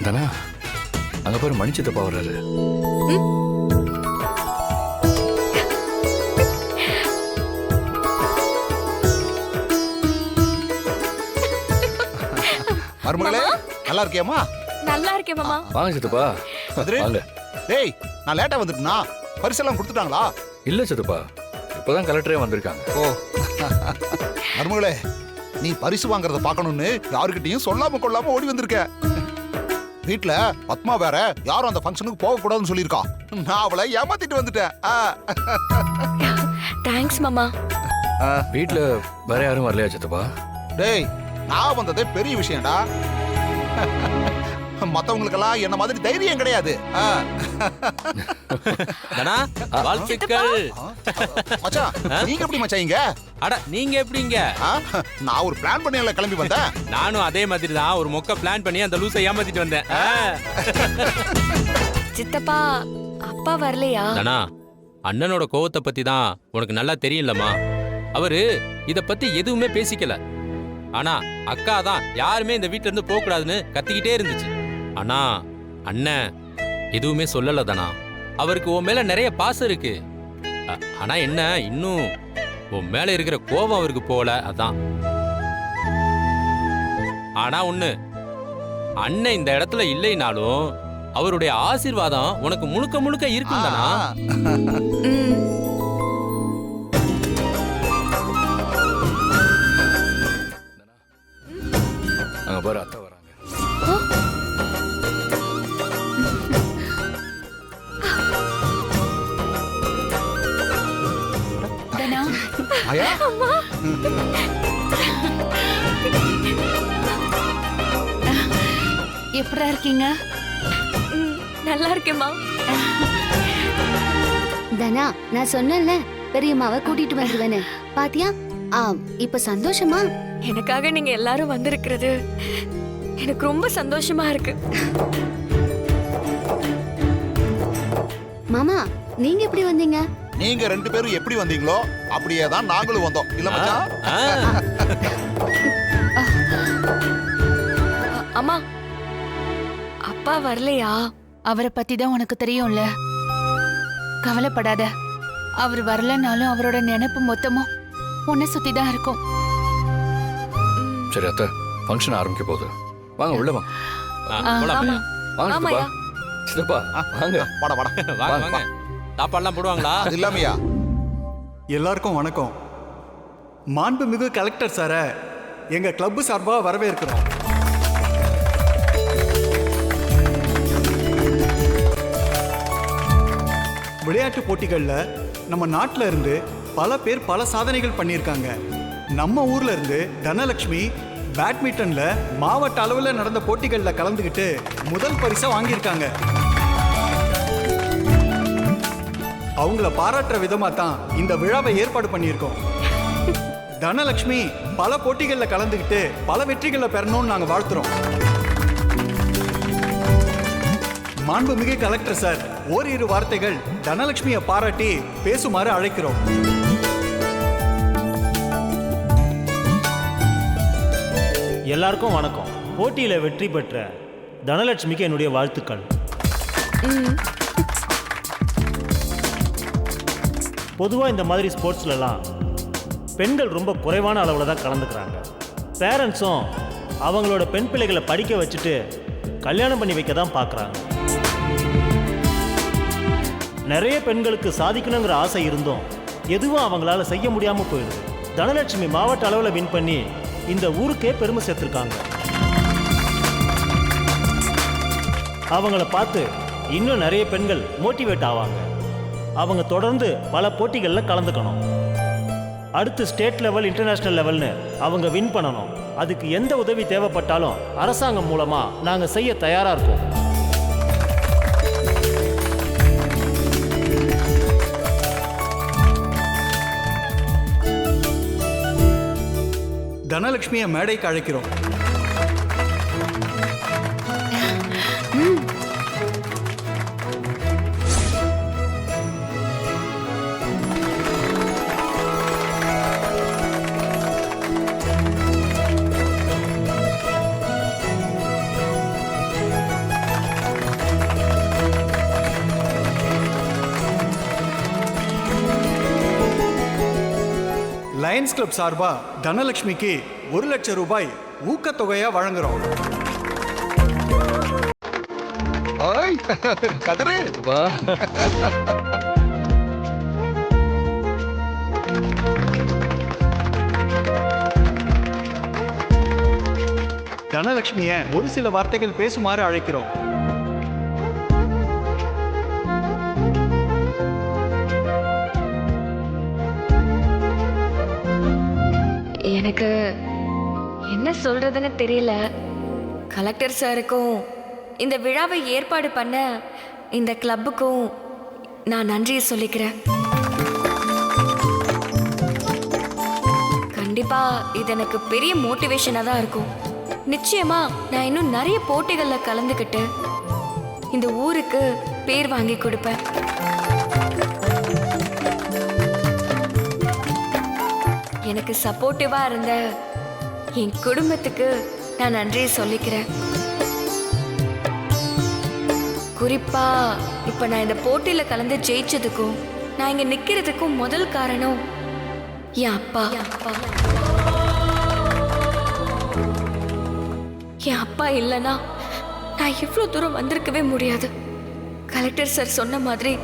தனா, அங்க பாரு மணி சித்தப்பா வர்றாரு. மருமகளே, நல்லா இருக்கியாமா? நல்லா இருக்கேன் மாமா. வாங்க சித்தப்பா. வாங்க. டேய், நான் லேட்டா வந்துட்டேனா? பரிசெல்லாம் கொடுத்துட்டாங்களா? இல்ல சித்தப்பா, இப்பதான் கலெக்டரே வந்திருக்காங்க. ஓ மருமகளே, நீ பரிசு வாங்குறத பார்க்கணும்னு யாருக்கிட்டையும் சொல்லாம கொள்ளாம ஓடி வந்திருக்க. வீட்டுல பத்மா வேற யாரும் அந்த ஃபங்க்ஷனுக்கு போக கூடாதுன்னு சொல்லியிருக்கா. நான் அவளை ஏமாத்திட்டு வந்துட்டேன். தேங்க்ஸ் மாமா. வீட்டுல வேற யாரும் வரலையா சித்தப்பா? டேய், நான் வந்ததே பெரிய விஷயம்டா. மத்தவங்களுக்கெல்லாம் என்ன மாதிரி தைரியம் கிடையாது. தனா, வாழ்த்துக்கள். மச்சான், நீங்க எப்படி மச்சான் இங்க? அட, நீங்க எப்படிங்க? நான் ஒரு பிளான் பண்ணி கிளம்பி வந்தேன். நானும் அதே மாதிரி தான் ஒரு மொக்க பிளான் பண்ணி அந்த லூசை ஏமாத்திட்டு வந்தேன். சித்தப்பா, அப்பா வரலையா? தனா, அண்ணனோட கோவத்தை பத்தி தான் உனக்கு நல்லா தெரியும்லமா. அவரு இத பத்தி எதுவுமே பேசிக்கல. ஆனா அக்கா தான் யாருமே இந்த வீட்ல இருந்து போக கூடாதுன்னு கத்திக்கிட்டே இருந்துச்சு. ஆனா அண்ணன் எதுவுமே சொல்லல தானா. அவருக்கு உன் மேல நிறைய பாசம் இருக்கு. ஆனா என்ன, இன்னும் உன் மேல இருக்கிற கோபம் அவருக்கு போல. அதான். ஆனா ஒண்ணு, அண்ணன் இந்த இடத்துல இல்லைனாலும் அவருடைய ஆசீர்வாதம் உனக்கு முழுக்க முழுக்க இருக்கும் தானா. அங்க பாரு அத்தை வராங்க. தனா, ஆயா, எப்படா இருக்கீங்க? நல்லா இருக்கேம்மா. தனா, நான் சொன்னேன்ல பெரியம்மாவை கூட்டிட்டு வந்துருவேன்னு. பாத்தியா? இப்ப சந்தோஷமா? எனக்காக நீங்க எல்லாரும் வந்திருக்கிறது எனக்கு ரொம்ப சந்தோஷமா இருக்கு. மாமா, நீங்க எப்படி வந்தீங்க? நீங்க ரெண்டு பேரும் எப்படி வந்தீங்களோ அப்படியே தான் நாங்களும் வந்தோம். இல்ல மச்சான்? அம்மா, அப்பா வரலையா? அவரை பத்தி தான் உனக்கு தெரியும்ல. கவலைப்படாத, அவர் வரலனாலும் அவரோட நினைப்பு மொத்தமும் உன்னை சுத்தி தான் இருக்கும். சரி அத்தை, ஃபங்க்ஷன் ஆரம்பிக்க போகுது. வாங்க உள்ள வாங்க. ஆமா. வாங்க ஆமாயா. சித்தப்பா. வாங்க. வாடா வாடா. வாங்க வாங்க. சாப்பாடுலாம் போடுவாங்களா? அது இல்லாமையா? எல்லாருக்கும் வணக்கம். மாண்புமிகு கலெக்டர் சார எங்க கிளப் சார்பா வரவேற்கிறோம். விளையாட்டு போட்டிகள்ல நம்ம நாட்டில இருந்து பல பேர் பல சாதனைகள் பண்ணியிருக்காங்க. நம்ம ஊர்ல இருந்து தனலட்சுமி பேட்மிண்டன்ல மாவட்ட அளவில் நடந்த போட்டிகள்ல கலந்துக்கிட்டு முதல் பரிசை வாங்கியிருக்காங்க. அவங்கள பாராட்டுற விதமா தான் இந்த விழாவை ஏற்பாடு பண்ணியிருக்கோம். தனலட்சுமி பல போட்டிகள்ல கலந்துக்கிட்டு பல வெற்றிகளை பெறணும்னு நாங்க வாழ்த்துறோம். மாண்புமிகு கலெக்டர் சார், ஓரிரு வார்த்தைகள் தனலட்சுமியை பாராட்டி பேசுமாறு அழைக்கிறோம். எல்லாருக்கும் வணக்கம். போட்டியில வெற்றி பெற்ற தனலட்சுமிக்கு என்னுடைய வாழ்த்துக்கள். பொதுவாக இந்த மாதிரி ஸ்போர்ட்ஸ்லலாம் பெண்கள் ரொம்ப குறைவான அளவில் தான் கலந்துக்கிறாங்க. பேரண்ட்ஸும் அவங்களோட பெண் பிள்ளைகளை படிக்க வச்சுட்டு கல்யாணம் பண்ணி வைக்க தான் பார்க்குறாங்க. நிறைய பெண்களுக்கு சாதிக்கணுங்கிற ஆசை இருந்தும் எதுவும் அவங்களால செய்ய முடியாமல் போயிடுது. தனலட்சுமி மாவட்ட அளவில் வின் பண்ணி இந்த ஊருக்கே பெருமை சேர்த்துருக்காங்க. அவங்கள பார்த்து இன்னும் நிறைய பெண்கள் மோட்டிவேட் ஆவாங்க. அவங்க தொடர்ந்து பல போட்டிகளில் கலந்துக்கணும். அடுத்து ஸ்டேட் லெவல், இன்டர்நேஷ்னல் லெவல்னு அவங்க வின் பண்ணணும். அதுக்கு எந்த உதவி தேவைப்பட்டாலும் அரசாங்கம் மூலமாக நாங்கள் செய்ய தயாராக இருக்கோம். தனலட்சுமியை மேடைக்கு அழைக்கிறோம். லயன்ஸ் கிளப் சார்பா தனலட்சுமிக்கு 1,00,000 ரூபாய் ஊக்கத்தொகையா வழங்குறோம். ஓய் கதிரு வா தனலட்சுமிய ஒரு சில வார்த்தைகள் பேசுமாறு அழைக்கிறோம். எனக்கு என்ன சொல்றதுன்னு தெரியல. கலெக்டர் சாருக்கும் இந்த விழாவை ஏற்பாடு பண்ண இந்த கிளப்புக்கும் நான் நன்றியை சொல்லிக்கிறேன். கண்டிப்பா இது எனக்கு பெரிய மோட்டிவேஷனாக தான் இருக்கும். நிச்சயமா நான் இன்னும் நிறைய போட்டிகளில் கலந்துக்கிட்டு இந்த ஊருக்கு பேர் வாங்கி கொடுப்பேன். எனக்கு சப்போர்ட்டிவா இருந்த என் குடும்பத்துக்கு நான் நன்றியை சொல்லிக்கிறேன். குறிப்பா இப்ப நான் இந்த போட்டியில கலந்து ஜெயிச்சதுக்கும் நான் இங்க நிக்கிறதுக்கும் முதல் காரணம் என் அப்பா. என் அப்பா இல்லைன்னா நான் இவ்வளோ தூரம் வந்திருக்கவே முடியாது. கலெக்டர் சார் சொன்ன மாதிரி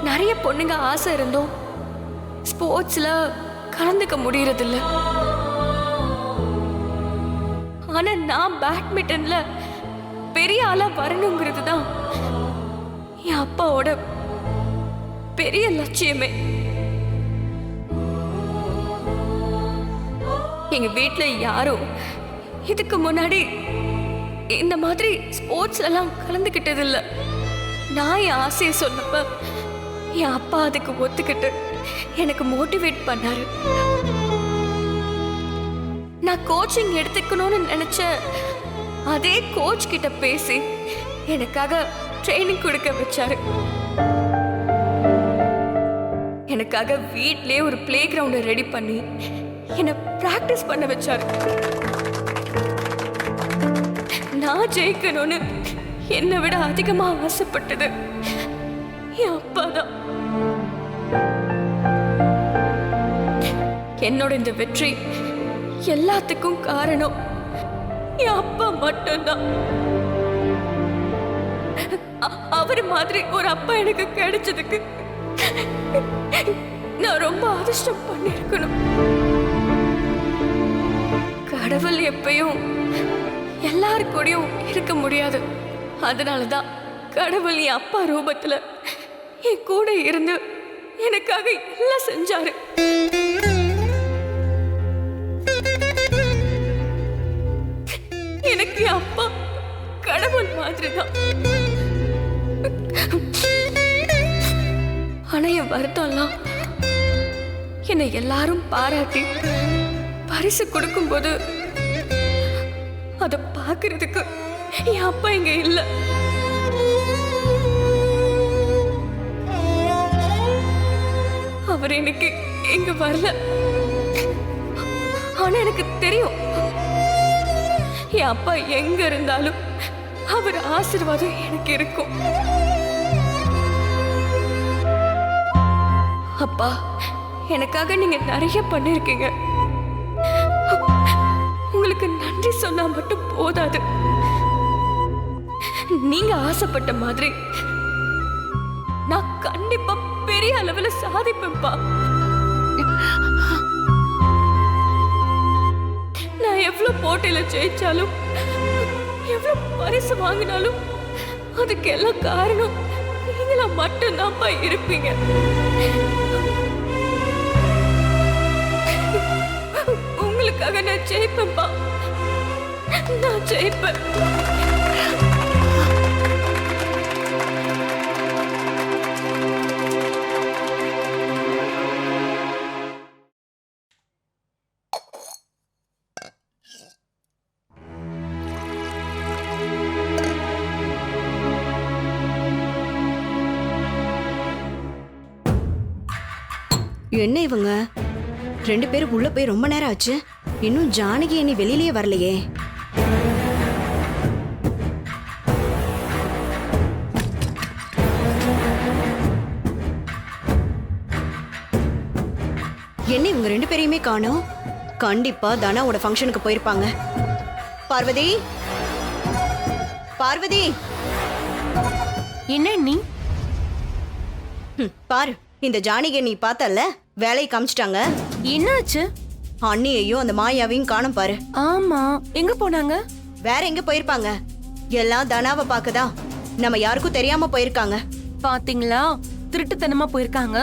நிறைய பொண்ணுங்க ஆசை இருந்தோம் ஸ்போர்ட்ஸ்ல கலந்துக்க முடியறதில்ல. ஆனா நான் பேட்மிண்டன்ல பெரிய ஆளா வரணுங்கிறது தான் என் அப்பாவோட பெரிய லட்சியமே. எங்க வீட்டுல யாரும் இதுக்கு முன்னாடி இந்த மாதிரி ஸ்போர்ட்ஸ்ல எல்லாம் கலந்துக்கிட்டது இல்ல. நான் என் ஆசையை சொன்னப்ப என் அப்பா அதுக்கு ஒத்துக்கிட்டு எனக்கு மோட்டிவேட் பண்ணாரு. நான் கோச்சிங் எடுத்துக்கணும்னு நினைச்ச அதே கோச் கிட்ட பேசி எனக்காக ட்ரைனிங் கொடுக்க வச்சாரு. எனக்காக வீட்லயே ஒரு பிளே கிரவுண்டை ரெடி பண்ணி என்னை பிராக்டிஸ் பண்ண வச்சாரு. நான் ஜெயிக்கணும்னு என்னை விட அதிகமா ஆசைப்பட்டது என் அப்பா தான். என்னோட இந்த வெற்றி எல்லாத்துக்கும் காரணம் என் அப்பா மட்டும்தான். அவர் மாதிரி ஒரு அப்பா எனக்கு கிடைச்சதுக்கு நான் ரொம்ப அதிர்ஷ்டம் பண்ணிருக்கணும். கடவுள் எப்பயும் எல்லாருக்கூடயும் இருக்க முடியாது. அதனாலதான் கடவுள் என் அப்பா ரூபத்துல என் கூட இருந்து எனக்காக எல்லாம் செஞ்சாரு. எனக்கு என் அப்பா கடவுள் மாதிரிதான். ஆனா என் வருத்தம்லாம் என்னை எல்லாரும் பாராட்டி பரிசு கொடுக்கும்போது அதை பார்க்கறதுக்கு என் அப்பா இங்க இல்ல. அவர் எனக்கு இங்க வரல. ஆனா எனக்கு தெரியும் என் அப்பா எங்க இருந்தாலும் அவர் ஆசீர்வாதம் எனக்கு இருக்கும். அப்பா, எனக்காக நீங்க நிறைய பண்ணிருக்கீங்க. உங்களுக்கு நன்றி சொன்னா மட்டும் போதாது. நீங்க ஆசைப்பட்ட மாதிரி நான் கண்டிப்பா பெரிய அளவுல சாதிப்பேன்ப்பா. நான் எவ்வளவு போட்டியில ஜெயிச்சாலும் எவ்வளவு பரிசு வாங்கினாலும் அதுக்கு எல்லாம் காரணம் நீங்களா மட்டும்தான்ப்பா இருப்பீங்க. உங்களுக்காக நான் ஜெயிப்பேன்ப்பா. நான் ஜெயிப்பேன். என்ன இவங்க 2 பேரும் உள்ள போய் ரொம்ப நேரம் ஆச்சு. இன்னும் ஜானகி இனி வெளியிலேயே வரலையே. என்ன இவங்க 2 பேரையுமே காணோம். கண்டிப்பா தனாவோட ஃபங்க்ஷனுக்கு போயிருப்பாங்க. பார்வதி, பார்வதி, என்ன நீ? பாரு, இந்த ஜானகியை நீ பார்த்தல்ல, வேலையை காமிச்சிட்டாங்க. என்னாச்சு? அண்ணியையும் அந்த மாயாவையும் காணும் பாரு. ஆமா, எங்க போனாங்க? வேற எங்க போயிருப்பாங்க? எல்லாம் தனாவை பார்க்கதா. நம்ம யாருக்கும் தெரியாம போயிருக்காங்க. பாத்தீங்களா, திருட்டுத்தனமா போயிருக்காங்க.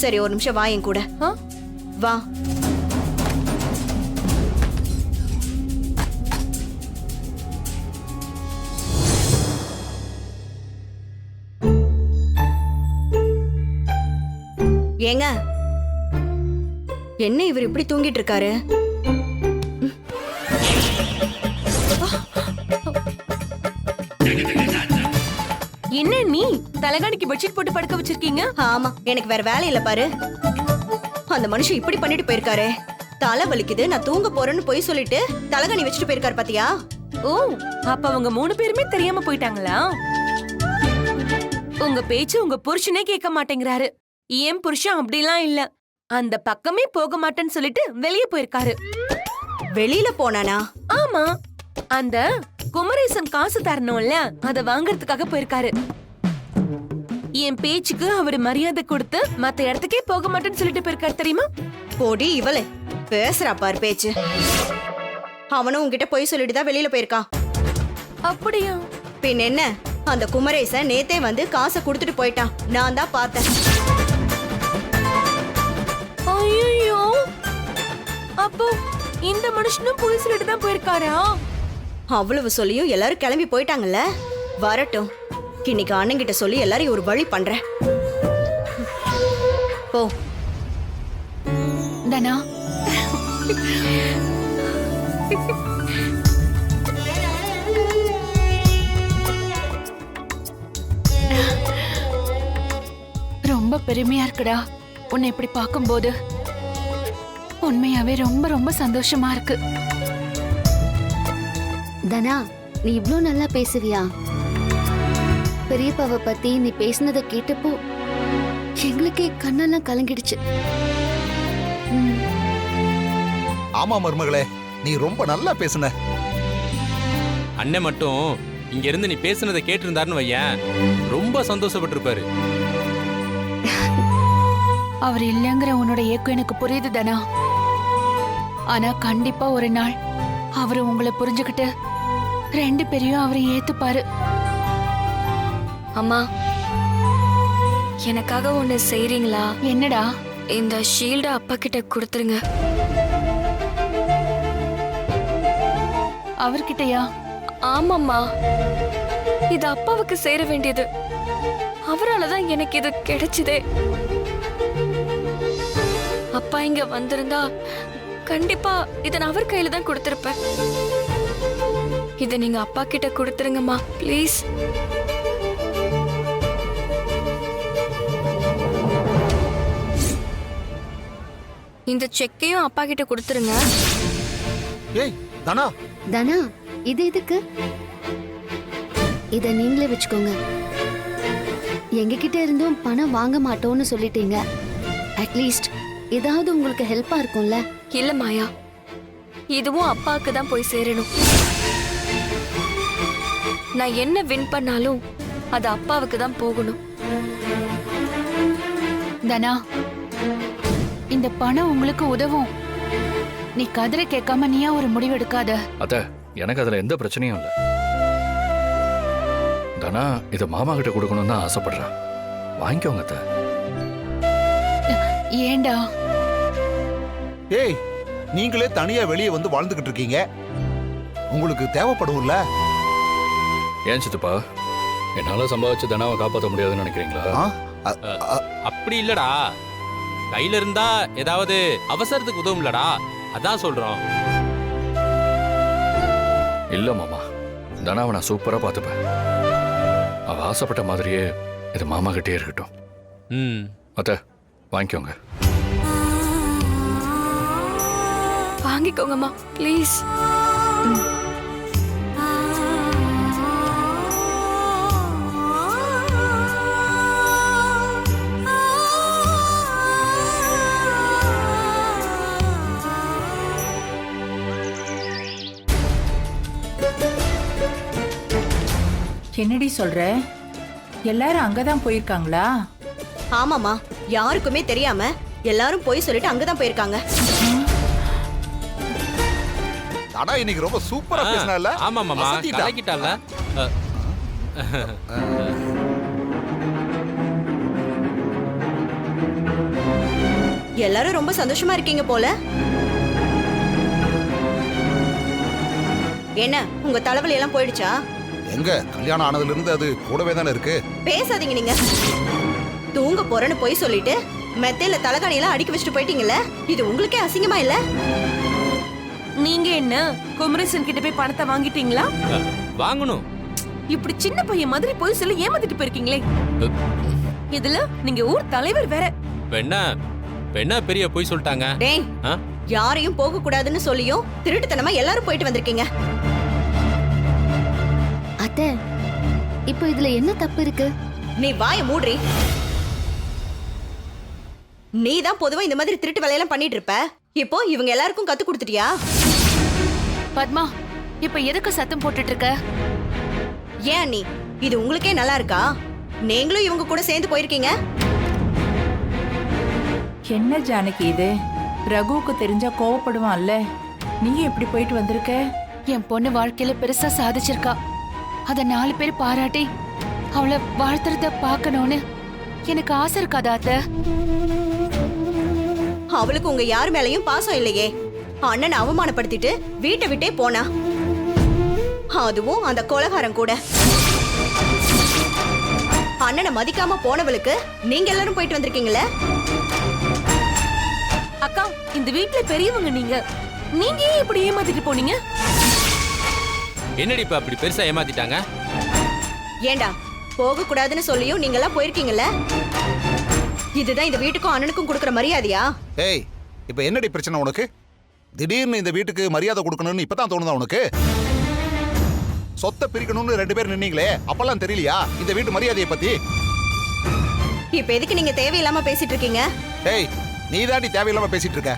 சரி, ஒரு நிமிஷம் வா என் கூட. ஆ? வா. ஏங்க, என்ன இவர் இப்படி தூங்கிட்டு இருக்காரு? என்ன நீ தலைகாணிக்கு பெட்ஷீட் போட்டு படுக்க வச்சிருக்கீங்க? ஆமா, எனக்கு வேற வேலை இல்ல பாரு. அந்த மனுஷன் இப்படி பண்ணிட்டு போயிருக்காரு. தலை வலிக்குது, நான் தூங்க போறேன்னு போய் சொல்லிட்டு தலகாணி வச்சுட்டு போயிருக்காரு பாத்தியா? ஓ, அப்ப அவங்க 3 பேருமே தெரியாம போயிட்டாங்களா? உங்க பேச்சு உங்க புருஷனே கேட்க மாட்டேங்கிறாரு. ஏன் புருஷன் அப்படிலாம் இல்ல, அந்த பக்கமே போக மாட்டேன்னு சொல்லிட்டு வெளியே போயிருக்காரு. வெளியில போனானா? ஆமா, அந்த குமரேசன் காசு தரணும்ல, அத வாங்குறதுக்காக போயிருக்காரு. என் பேச்சுக்கு அவரு மரியாதை கொடுத்து மத்த இடத்துக்கே போக மாட்டேன்னு சொல்லிட்டு போயிருக்காரு தெரியுமா? போடி இவளே, பேசுறா பாரு பேச்சு. அவனும் உன்கிட்ட போய் சொல்லிட்டு தான் வெளியில போயிருக்கான். அப்படியா? பின் என்ன, அந்த குமரேசன் நேத்தே வந்து காசை கொடுத்துட்டு போயிட்டான். நான் தான் பார்த்தேன். ஐயோ, அப்போ இந்த மனுஷனும் போய் சொல்லிட்டு தான் போயிருக்காரா? அவ்வளவு சொல்லியும் எல்லாரும் கிளம்பி போயிட்டாங்கல்ல. வரட்டும், இன்னைக்கு அண்ணங்கிட்ட சொல்லி எல்லாரையும் ஒரு வழி பண்றேன். போ. தனா, ரொம்ப பெருமையா இருக்குடா உன்னை இப்படி பார்க்கும்போது. உண்மையாவே ரொம்ப ரொம்ப சந்தோஷமா இருக்கு. தனா, நீ இவ்ளோ நல்லா பேசுவியா? பெரியப்பாவை பத்தி நீ பேசினதை கேட்டப்போ எங்களுக்கே கண்ணெல்லாம் கலங்கிடுச்சு. ஆமா மருமகளே, நீ ரொம்ப நல்லா பேசுன. அண்ணன் மட்டும் இங்க இருந்து நீ பேசுனதை கேட்டிருந்தாருன்னு வையேன், ரொம்ப சந்தோஷப்பட்டிருப்பாரு. அவர் இல்லைங்கிற உன்னோட ஏக்கம் எனக்கு புரியுது தனா. ஆனா கண்டிப்பா ஒரு நாள் அவரு உங்களை புரிஞ்சுக்கிட்டு 2 பேரையும் அவரை ஏத்துப்பாரு. அம்மா, எனக்காக ஒண்ணு செய்றீங்களா? என்னடா? இந்த ஷீல்ட அப்பா கிட்ட கொடுத்துருங்க. அவர்கிட்டயா? ஆமாம்மா, இது அப்பாவுக்கு சேர வேண்டியது. அவராலதான் எனக்கு இது கிடைச்சதே. அப்பா இங்க வந்திருந்தா கண்டிப்பா இதை நான் அவர் கையில தான் கொடுத்திருப்பேன். இதை நீங்க அப்பா கிட்ட கொடுத்துருங்கம்மா, ப்ளீஸ். இந்த செக்கையும் அப்பா கிட்ட கொடுத்துருங்க. ஏய் தனா, தனா, இது எதுக்கு? இத நீங்களே வச்சுக்கோங்க. எங்ககிட்ட இருந்தும் பணம் வாங்க மாட்டோம்னு சொல்லிட்டீங்க. அட்லீஸ்ட் ஏதாவது உங்களுக்கு ஹெல்ப்பா இருக்கும்ல? இல்ல மாயா, இதுவும் அப்பாவுக்கு தான் போய் சேரணும். நான் என்ன வின் பண்ணாலும் அது அப்பாவுக்கு தான் போகணும். தனா, இந்த பணம் உங்களுக்கு உதவும். நீ கதிரை கேட்காம நீயா ஒரு முடிவு எடுக்காத. அத்த, எனக்கு அதுல எந்த பிரச்சனையும் இல்லை. தனா இதை மாமா கிட்ட கொடுக்கணும்னு தான் ஆசைப்படுறேன். வாங்கிக்கோங்க அத்த. ஏண்டா? ஏய், நீங்களே தனியா வெளியே வந்து வாழ்ந்துகிட்டு இருக்கீங்க. உங்களுக்கு தேவைப்படும்ல? ஏன் சித்தப்பா, என்னால சம்பாதிச்சு தனாவை காப்பாற்ற முடியாதுன்னு நினைக்கிறீங்களா? அப்படி இல்லடா, கையில இருந்தா ஏதாவது அவசரத்துக்கு உதவும்லடா, அதான் சொல்றோம். இல்ல மாமா, தனாவை நான் சூப்பரா பார்த்துப்பேன். அவ ஆசைப்பட்ட மாதிரியே இது மாமா கிட்டே இருக்கட்டும். அத்த, வாங்கிக்கோங்க. வாங்கிக்கோங்கம்மா, ப்ளீஸ். என்னடி சொல்ற? எல்லாரும் அங்கதான் போயிருக்காங்களா? ஆமாமா, யாருக்குமே தெரியாம எல்லாரும் போய் சொல்லிட்டு அங்கதான் போயிருக்காங்க. தனா இன்னைக்கு ரொம்ப சூப்பரா பேசினால. ஆமா மாமா, கலக்கிட்டால. எல்லாரும் ரொம்ப சந்தோஷமா இருக்கீங்க போல. என்ன உங்க தலைவலி எல்லாம் போயிடுச்சா? எங்க கல்யாணம் ஆனதுல இருந்து அது கூடவே தானே இருக்கு. பேசாதீங்க நீங்க. தூங்க போறேன்னு போய் சொல்லிட்டு மெத்தையில தலகாணியெல்லாம் அடுக்கி வச்சுட்டு போயிட்டீங்கல்ல, இது உங்களுக்கே அசிங்கமா இல்ல? நீங்க என்ன குமரேசன் கிட்ட போய் பணத்தை வாங்கிட்டீங்களா? வாங்கணும். இப்படி சின்ன பையன் மாதிரி போய் சொல்லி ஏமாத்திட்டு போயிருக்கீங்களே. இதுல நீங்க ஊர் தலைவர் வேற. என்ன பெரிய போய் சொல்லிட்டாங்க. டேய், யாரையும் போக கூடாதுன்னு சொல்லியும் திருட்டுத்தனமா எல்லாரும் போயிட்டு வந்திருக்கீங்க. அத்தை, இப்போ இதுல என்ன தப்பு இருக்கு? நீ வாயை மூடுறி. நீ தான் பொதுவா இந்த மாதிரி திருட்டு வேலையெல்லாம் பண்ணிட்டு இருப்ப. இப்போ இவங்க எல்லாருக்கும் கத்து கொடுத்துட்டியா? பத்மா, இப்ப எதுக்கு சத்தம் போட்டுட்டு இருக்க? ஏன் நீ இது உங்களுக்கே நல்லா இருக்கா? நீங்களும் இவங்க கூட சேர்ந்து போயிருக்கீங்க. என்ன ஜானகி இது? ரகுவுக்கு தெரிஞ்சா கோவப்படுவான்ல. நீங்க எப்படி போயிட்டு வந்திருக்க? என் பொண்ணு வாழ்க்கையில பெருசா சாதிச்சிருக்கா. அத 4 பேர் பாராட்டி அவளை வாழ்த்துறத பார்க்கணும்னு எனக்கு ஆசை இருக்காதா அத்தை? அவளுக்கு உங்க யார் மேலயும் பாசம் இல்லையே. அண்ணனை அவமானப்படுத்திட்டு வீட்டை விட்டே போனா. அதுவும் அந்த கொலகாரம் கூட. அண்ணனை மதிக்காம போனவளுக்கு நீங்க எல்லாரும் போயிட்டு வந்திருக்கீங்களே. அக்கா, இந்த வீட்ல பெரியவங்க நீங்க. நீங்க ஏன் இப்படி ஏமாத்திட்டு போனீங்க? என்னடி இப்ப அப்படி பெருசா ஏமாத்திட்டாங்க? ஏண்டா, போக கூடாதுன்னு சொல்லியும் நீங்க எல்லாம் போயிருக்கீங்கல்ல. இதுதான் இந்த வீட்டுக்கும் அண்ணனுக்கும் கொடுக்கற மரியாதையா? ஏய், இப்ப என்னடி பிரச்சனை உனக்கு? திடீர்னு இந்த வீட்டுக்கு மரியாதை கொடுக்கணும்னு இப்பதான் தோணுதா உனக்கு? சொத்தை பிரிக்கணும்னு 2 பேர் நின்னீங்களே, அப்பெல்லாம் தெரியலையா இந்த வீட்டு மரியாதையை பத்தி? இப்ப எதுக்கு நீங்க தேவையில்லாம பேசிட்டு இருக்கீங்க? ஏய், நீ தாண்டி தேவையில்லாம பேசிட்டு இருக்க.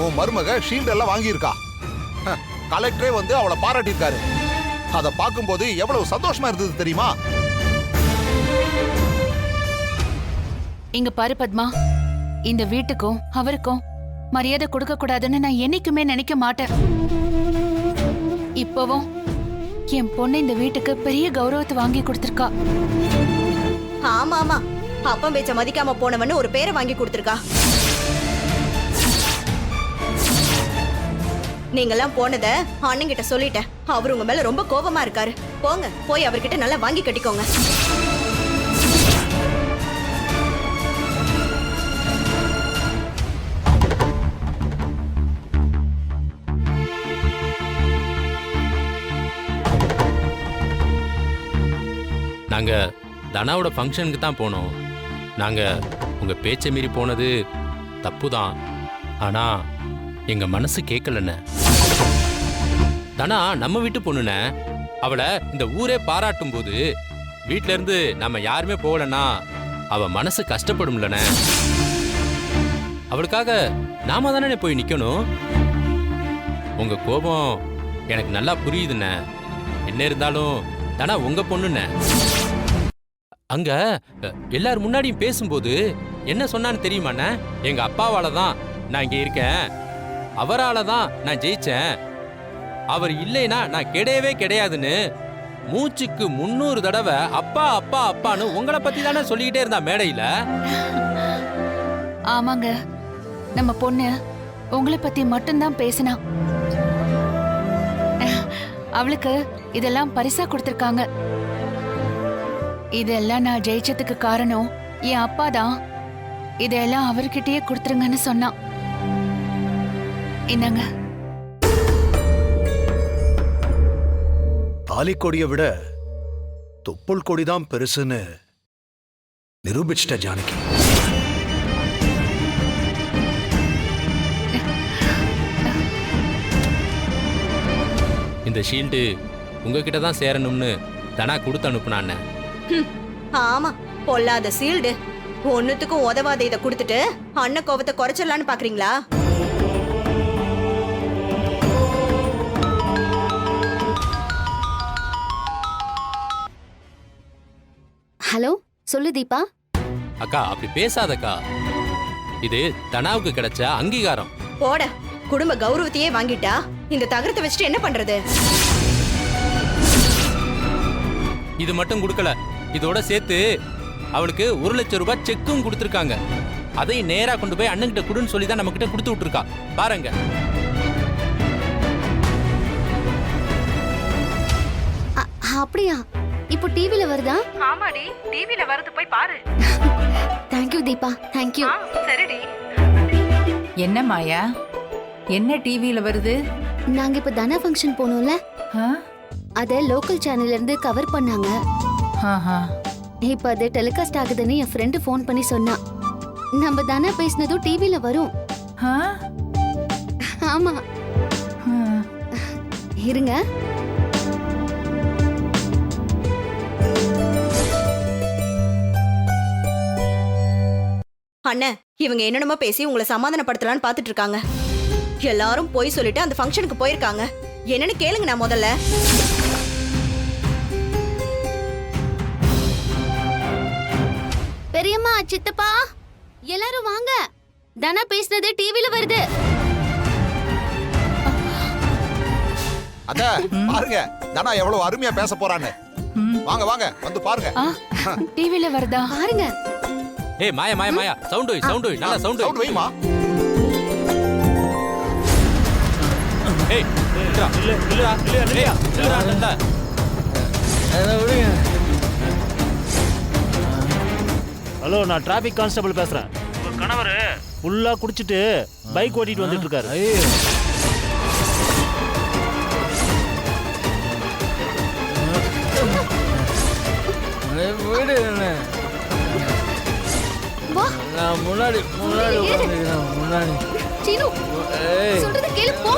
உன் மருமக ஷீல்ட் எல்லாம் வாங்கியிருக்கா. கலெக்டரே வந்து அவளை பாராட்டியிருக்காரு. அதை பார்க்கும்போது எவ்வளவு சந்தோஷமா இருந்தது தெரியுமா? இங்க பாரு பத்மா, இந்த வீட்டுக்கும் அவருக்கும் மரியாதை கொடுக்க கூடாதுன்னு நான் என்னைக்குமே நினைக்க மாட்டேன். இப்பவும் என் பொண்ணு இந்த வீட்டுக்கு பெரிய கௌரவத்தை வாங்கி கொடுத்திருக்கா. ஆமா ஆமா, அப்பம் பேச்ச மதிக்காம போனவன்னு ஒரு பேரை வாங்கி கொடுத்திருக்கா. நீங்கெல்லாம் போனத அண்ணன் கிட்ட சொல்லிட்டேன். அவர் உங்க மேல ரொம்ப கோபமா இருக்காரு. போங்க, போய் அவர்கிட்ட நல்லா வாங்கி கட்டிக்கோங்க. நாங்க தனாவோட ஃபங்க்ஷனுக்கு தான் போனோம். நாங்க உங்க பேச்சை மீறி போனது தப்பு தான். ஆனா எங்க மனசு கேட்கலண்ணே. தனா நம்ம வீட்டு பொண்ணுண்ணே. அவளை இந்த ஊரே பாராட்டும் போது வீட்ல இருந்து நம்ம யாருமே போகலன்னா அவ மனசு கஷ்டப்படும்லண்ணே. அவளுக்காக நாம தானே போய் நிக்கணும். உங்க கோபம் எனக்கு நல்லா புரியுதுண்ணே. என்ன இருந்தாலும் தனா உங்க பொண்ணுண்ணே. அங்க எல்லாரும் முன்னாடியும் பேசும்போது என்ன சொன்னான்னு தெரியுமாண்ணே? எங்க அப்பாவால தான் நான் இங்க இருக்கேன், அவரால தான் நான் ஜெயிச்சேன், அவர் இல்லைனா நான் கிடையவே கிடையாதுன்னு மூச்சுக்கு 300 தடவை அப்பா அப்பா அப்பான்னு உங்களை பத்தி தானே சொல்லிக்கிட்டே இருந்தா மேடையில. ஆமாங்க, நம்ம பொண்ணு உங்களை பத்தி மட்டும்தான் பேசினா. அவளுக்கு இதெல்லாம் பரிசா கொடுத்திருக்காங்க. இதெல்லாம் நான் ஜெயிச்சதுக்கு காரணம் என் அப்பா தான். இதெல்லாம் அவர்கிட்டயே கொடுத்துருங்கன்னு சொன்னான். என்னங்க, தாலி கொடியை விட தொப்புள் கொடிதான் பெருசுன்னு நிரூபிச்சிட்ட ஜானகி. இந்த ஷீல்டு உங்ககிட்ட தான் சேரணும்னு தனா கொடுத்து அனுப்புனான்னு. ஆமா, பொல்லாத சீல்டு. ஒன்னுத்துக்கும் உதவாத இதை கொடுத்துட்டு அண்ணன் கோபத்தை குறைச்சிடலான்னு பாக்குறீங்களா? சொல்லு தீபா. அக்கா அப்படி பேசாதக்கா. இது தனாவுக்கு கிடைச்ச அங்கீகாரம். போட, குடும்ப கௌரவத்தையே வாங்கிட்டா இந்த தகரத்தை வச்சுட்டு என்ன பண்றது? இது மட்டும் கொடுக்கல, இதோட சேர்த்து அவளுக்கு 1 லட்சம் ரூபாய் செக்கும் கொடுத்துருக்காங்க. அதை நேரா கொண்டு போய் அண்ணன்கிட்ட கொடுன்னு சொல்லி தான் நம்ம கிட்ட கொடுத்து விட்டுருக்கா. பாருங்க. அப்படியா? இப்போ டிவில வருதா? ஆமாடி, டிவில வருது, போய் பாரு. Thank you Deepa, thank you. சரிடி. என்ன மாயா, என்ன டிவில வருது? நாங்க இப்ப தனா ஃபங்க்ஷன் போனோம்ல, ஆ? அத லோக்கல் சேனல்ல இருந்து கவர் பண்ணாங்க. ஆஹா. இப்ப அது டெலிகாஸ்ட் ஆகுதுன்னு என் ஃப்ரெண்டு ஃபோன் பண்ணி சொன்னா. நம்ம தனா பேசினதும் டிவில வரும். ஆ? ஆமா, ஆ. இருங்க. அண்ணன், இவங்க என்னென்னமோ பேசி உங்களை சமாதானப்படுத்தலான்னு பாத்துட்டு இருக்காங்க. எல்லாரும் போய் சொல்லிட்டு அந்த ஃபங்க்ஷனுக்கு போயிருக்காங்க. என்னன்னு கேளுங்க நான் முதல்ல. பெரியம்மா, சித்தப்பா, எல்லாரும் வாங்க. தனா பேசினது டிவில வருது. அத பாருங்க, தனா எவ்வளவு அருமையா பேச போறான்னு. வாங்க வாங்க வந்து பாருங்க. டிவில வருதா? பாருங்க. ஏய் மாயா மாயா மாயா, சவுண்ட் வை, சவுண்ட் வை, நல்லா சவுண்ட் சவுண்ட் வைமா. ஏய் இல்லடா, இல்லடா, இல்லையா, இல்லடா, இல்லடா. ஹலோ, நான் டிராஃபிக் கான்ஸ்டபிள் பேசுறேன். உங்க கணவர் ஃபுல்லா குடிச்சிட்டு பைக் ஓட்டிட்டு வந்துட்டு இருக்காரு. வா. நான் முன்னாடி சீனு, சொல்றத கேளு, போ.